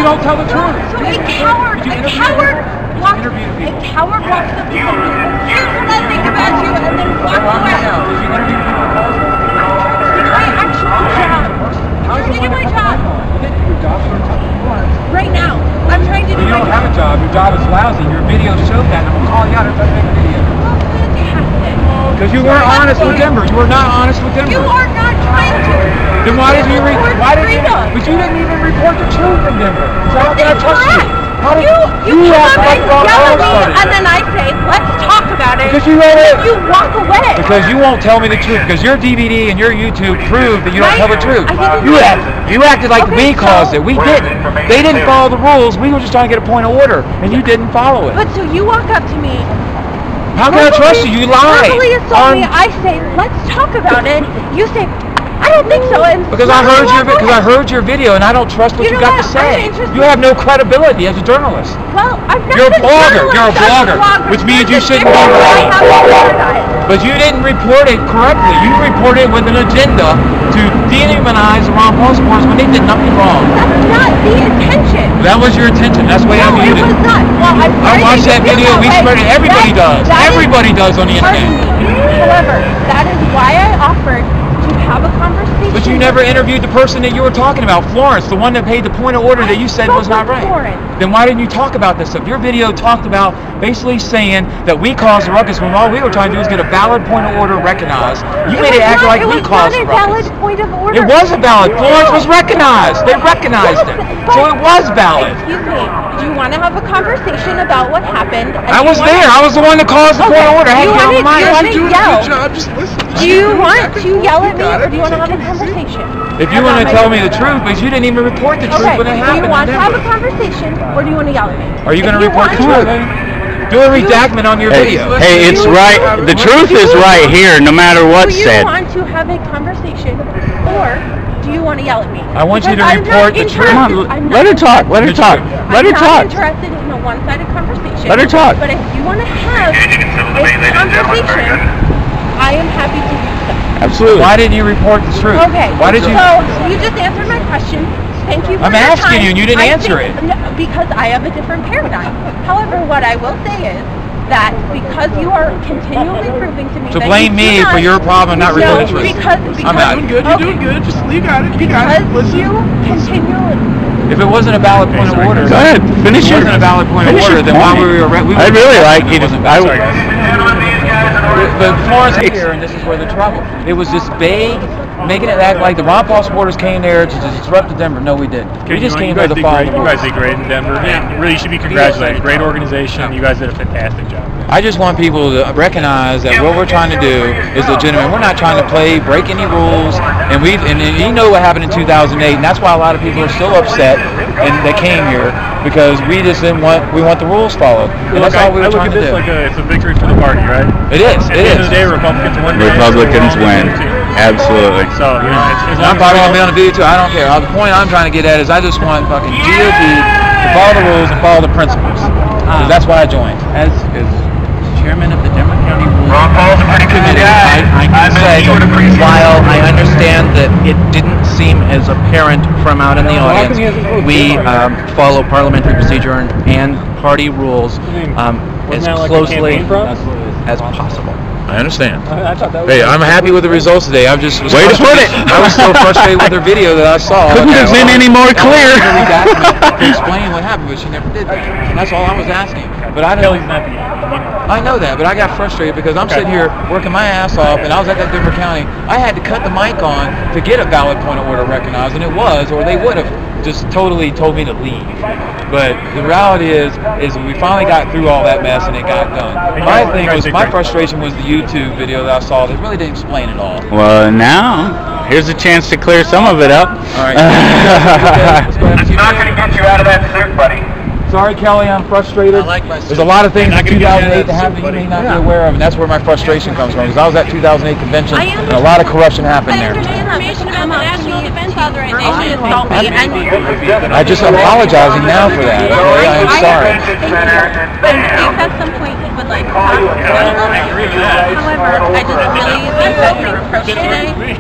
don't tell the truth. So a coward walks up to people. Here's what I think about you, and then walks away. Did you interview people? My actual job. I'm trying to do my job. Right now, I'm trying to do my job. You don't have a job. Your job is lousy. Your video showed that. I'm gonna call you out if I make a video. Oh, fantastic. Because you weren't honest with Denver. You were not honest with Denver. You are not trying to. Then why did you But you didn't even report the truth in Denver. So how can I trust you? You come and yell at me, and then I say, let's talk about it. Because you walk away. Because you won't tell me the truth. Because your DVD and your YouTube prove that you don't tell the truth. You acted like we caused it. We didn't. They didn't follow the rules. We were just trying to get a point of order, and you didn't follow it. But so you walk up to me. How can I trust you? You lie. Verbally assault me. I say, let's talk about it. You say, I don't think so. And because I heard your video, and I don't trust what you got to say. You have no credibility as a journalist. Well, You're a blogger. You're a blogger, which means you shouldn't be writing. But you didn't report it correctly. You reported with an agenda to dehumanize the Ron Paul supporters when they did nothing wrong. That's not the intention. That was your intention. That's the way I viewed it. No, it was not. Well, I watched that video. We spread it. Everybody does. Everybody does on the internet. However, that is why I offered to have a conversation. But you never interviewed the person that you were talking about, Florence, the one that paid the point of order that you said was not right. Then why didn't you talk about this stuff? Your video talked about basically saying that we caused the ruckus when all we were trying to do is get a valid point of order recognized. You made it act like we caused the ruckus. It was not a valid point of order. It was a valid. Florence was recognized. They recognized it. So it was valid. Excuse me. Do you want to have a conversation about what happened? I was there. I was the one that caused the point of order. Do you want to yell? Do you want to yell at me, or do you want to have a conversation? If you want to tell me the truth, because you didn't even report the truth when it happened. Do you want to have a conversation, or do you want to yell at me? Are you going to report the truth? Do a redactment on your video. Hey, it's right. The truth is right here, no matter what's said. Do you want to have a conversation, or do you want to yell at me? I want you to report the truth. Come on, let her talk. Let her talk. Let her talk. I'm not interested in a one-sided conversation. Let her talk. But if you want to have a conversation, I am happy to do so. Absolutely. Why didn't you report the truth? Okay. Why did you? So you just answered my question. Thank you for I'm asking you, and you didn't answer it. Because I have a different paradigm. However, what I will say is that because you are continually proving to me to blame me for your problem not reporting the truth. Because I'm out. You're doing good. Just you got it. You got it. You continually. If it wasn't a valid point of order, go ahead. Finish your. If it wasn't a valid point of order, then why were we? I really like you. But Florence here, and this is where the trouble. It was just vague, making it act like the Ron Paul supporters came there to disrupt the Denver. No, we didn't. We just came there to follow. You guys did great in Denver. And really, you should be congratulated. Great organization. You guys did a fantastic job. I just want people to recognize that what we're trying to do is legitimate. We're not trying to break any rules, and you know what happened in 2008, and that's why a lot of people are still upset and they came here because we want the rules followed, and that's all we were trying to do. Like it's a victory for the party, right? It is. At the end of the day, Republicans win. Republicans win. Absolutely. So I'm probably gonna be on the video too. I don't care. The point I'm trying to get at is I just want fucking GOP to follow the rules and follow the principles. Because that's why I joined. As chairman of the Denver County Rules Committee, I can say, while I understand that it didn't seem as apparent from out in the audience, we follow parliamentary procedure and party rules as closely as possible. I understand. Hey, I'm happy with the results today. I just way to put it. I was so frustrated with their video that I saw. Couldn't have been any more clear. To explain what happened, but she never did that. And that's all I was asking. But I don't. I know that, but I got frustrated because I'm sitting here working my ass off, and I was at that Denver County. I had to cut the mic on to get a valid point of order recognized, and it was, or they would have just totally told me to leave. But the reality is we finally got through all that mess and it got done. My frustration was the YouTube video that I saw that really didn't explain it all. Well, now here's a chance to clear some of it up. All right. It's not going to get you out of that suit, buddy. Sorry, Kelly, I'm frustrated. There's a lot of things in 2008 that happened that you may not be aware of, and that's where my frustration comes from. Because I was at 2008 convention, and a lot of corruption happened there. Information about the National Defense Authorization assault me, and I just apologizing now for that. Okay, I am sorry. But if at some point you would like to talk, however, I just really think that your approach today was...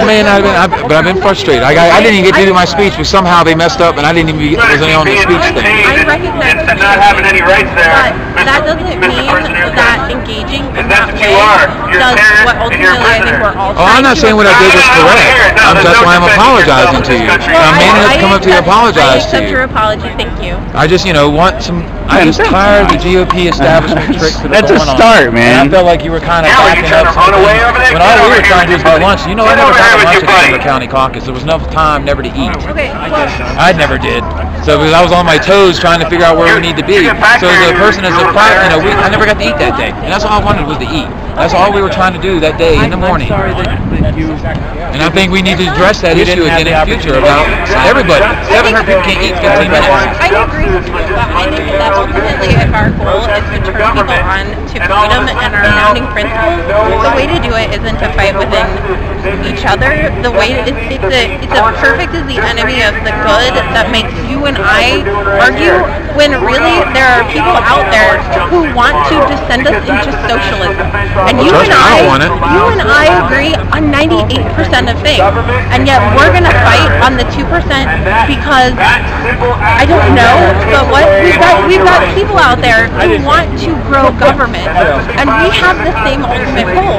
Man, but I've been frustrated. I didn't even get to do my speech, but somehow they messed up, and I didn't even wasn't on the speech thing. I recognize that not having any rights there. but that doesn't mean that engaging in that way does what ultimately I think we're all trying to I'm not saying what I did was correct. That's why I'm apologizing to you. I'm man enough to come up to you and apologize to I accept you. your apology, thank you. I just, want some... I'm just tired of the GOP establishment tricks that are That's a going on. start, man. And I felt like you were kind of backing up something. When all we were trying to do was go to lunch. I never got to lunch at the Denver County Caucus. There was enough time never to eat. Okay, well... I never did. So I was on my toes trying to figure out where we need to be. So as a person, I never got to eat that day. And that's all I wanted was to eat. That's all we were trying to do that day in the morning. And I think we need to address that issue again in the future about everybody. 700 people can't eat 15 minutes. I agree with you, but I think that ultimately if our goal is to turn people on to freedom and our founding principles, the way to do it isn't to fight within each other. The way it's a perfect is the enemy of the good that makes you and I argue when really there are people out there who want to descend us into socialism. And you and I agree on 98% of things, and yet we're going to fight on the 2% because I don't know, but we've got people out there who want to grow government, and we have the same ultimate goal.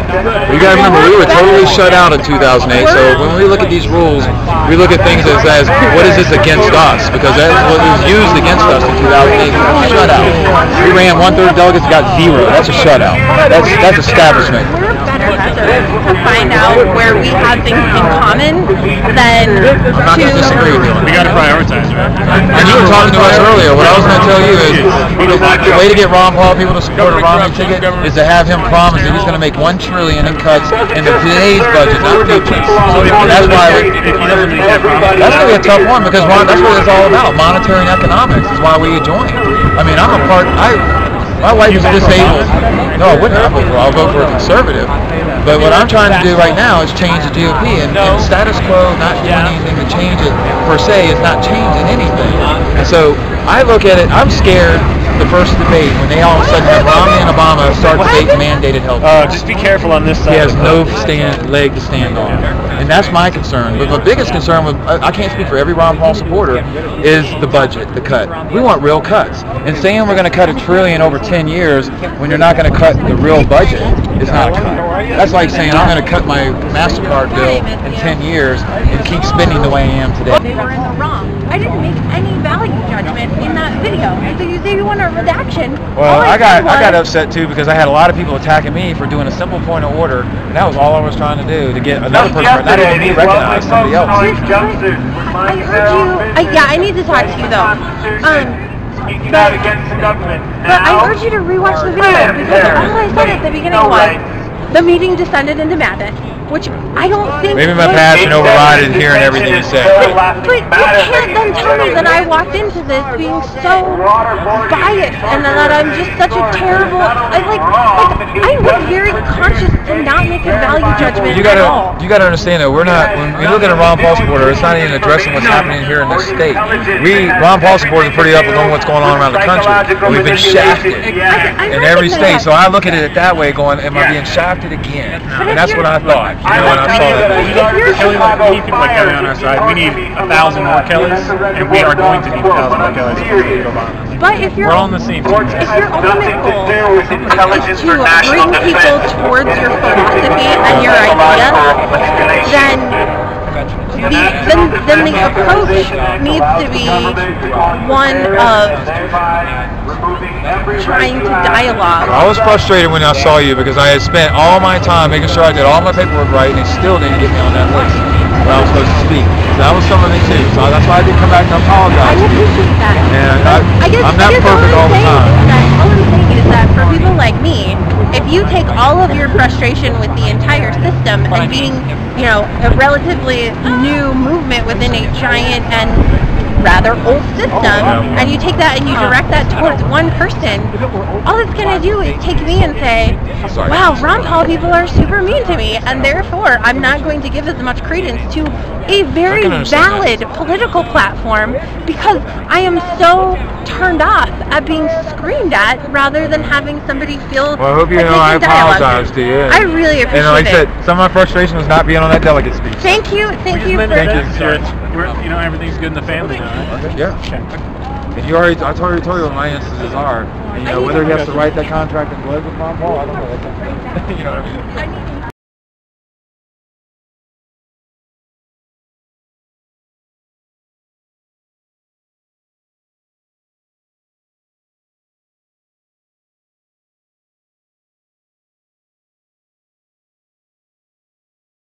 You got to remember, we were totally shut out in 2008. So when we look at these rules, we look at things as what is this against us? Because that's what was used against us in 2008. We were shut out. We ran 1/3 of delegates, got 0. That's a shutout. That's establishment. We're better vessels to find out where we have things in common than I'm not going to disagree with you on We that. got to prioritize, right? And you were talking to us earlier. What I was going to tell you is the way to get Ron Paul people to support a Romney ticket is to have him promise that he's going to make $1 trillion in cuts in today's budget, not future. That's why if he doesn't make that promise, that's going to be a tough one because that's what it's all about. Monetary and economics is why we join. I mean, my wife is disabled. No, I wouldn't. I'll vote for a conservative. But what I'm trying to do right now is change the GOP, and status quo, not doing anything to change it per se, is not changing anything. And so I look at it, I'm scared the first debate when they all of a sudden have Romney and Obama start debating mandated health care. just be careful on this side. He has no leg to stand on. And that's my concern. But the biggest concern, I can't speak for every Ron Paul supporter, is the budget, the cut. We want real cuts. And saying we're going to cut $1 trillion over 10 years when you're not going to cut the real budget is not a cut. That's like saying I'm going to cut my MasterCard bill in 10 years and keep spending the way I am today. They were in the wrong. I didn't make any value judgment in that video. And so you say you want a redaction. Well, I got upset too because I had a lot of people attacking me for doing a simple point of order, and that was all I was trying to do to get another person, not even me, recognize somebody else. I heard you. I need to talk to you though. But I urge you to rewatch the video because all I said at the beginning was the meeting descended into madness, which I don't think. Maybe my passion overrided hearing everything you said. But you can't then tell me that I walked into this being so biased and that I'm just such a terrible. I was very conscious to not make a value judgment at all. You gotta understand that we're not. When you look at a Ron Paul supporter, it's not even addressing what's happening here in this state. Ron Paul supporters are pretty up on what's going on around the country. We've been shafted in every state. So I look at it that way, going, "Am I being shafted again?" And that's what I thought. When I saw that. We need people like Kelly on our side. We need 1,000 more Kellys, and we are going to need 1,000 more Kellys to defeat Obama. But if you're We're on the same team. If your ultimate goal is to bring people towards your philosophy and your idea, then the approach needs to be one of trying to dialogue. I was frustrated when I saw you because I had spent all my time making sure I did all my paperwork right, and they still didn't get me on that list when I was supposed to speak. So that was some of it too. So that's why I didn't come back to apologize. I appreciate that. And I'm not perfect all the time. All I'm saying is that for people like me, if you take all of your frustration with the entire system and being, a relatively new movement within a giant and rather old system, and you take that and you direct that towards one person, all it's going to do is take me and say, wow, Ron Paul people are super mean to me, and therefore I'm not going to give as much credence to a very valid political platform because I am so turned off at being screamed at rather than having somebody feel. Well, I hope you know I apologize to you. I really appreciate it. And like I said, some of my frustration was not being on that delegate speech. Thank you for You know, everything's good in the family now, right? Yeah. And you already, I told you what my instances are. And, you know, whether he has to write that contract in blood with Ron Paul, I don't know. You know what I mean?